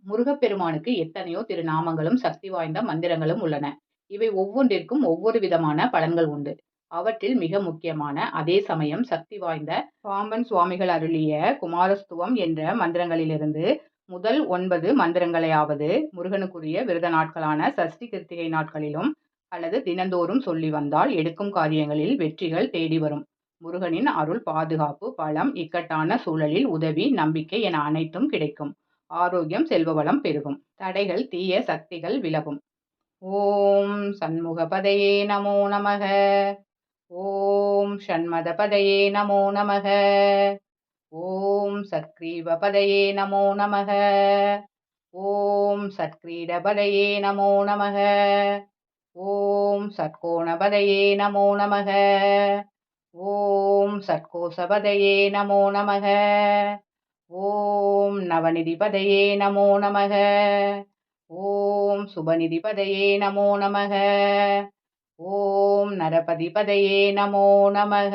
முருகப்பெருமானுக்கு எத்தனையோ திருநாமங்களும், சக்தி வாய்ந்த மந்திரங்களும் உள்ளன. இவை ஒவ்வொன்றிற்கும் ஒவ்வொரு விதமான பலன்கள் உண்டு. அவற்றில் மிக முக்கியமான, அதே சமயம் சக்தி வாய்ந்த பாம்பன் சுவாமிகள் அருளிய குமாரஸ்துவம் என்ற மந்திரங்களிலிருந்து முதல் 9 மந்திரங்களையாவது முருகனுக்குரிய விரத நாட்களான சஷ்டி கிருத்திகை நாட்களிலும் அல்லது தினந்தோறும் சொல்லி வந்தால் எடுக்கும் காரியங்களில் வெற்றிகள் தேடி வரும். முருகனின் அருள், பாதுகாப்பு, பலம், இக்கட்டான சூழலில் உதவி, நம்பிக்கை என அனைத்தும் கிடைக்கும். ஆரோக்கியம், செல்வ வளம் பெருகும். தடைகள், தீய சக்திகள் விலகும். ஓம் சண்முகபதையே நமோ நமக. ஓம் ஷண்மதபதையே நமோ நமக. ஓம் சத்கிரீவபதையே நமோ நமக. ஓம் சத்கிரீடபதையே நமோ நமக. ஓம் சத்கோணபதையே நமோ நமக. ஓம் சத்கோசபதையே நமோ நமக. ஓம் நவநிதிபதையே நமோ நமக. ஓம் சுபநிதிபதையே நமோ நமக. ஓம் நரபதிபதையே நமோ நமக.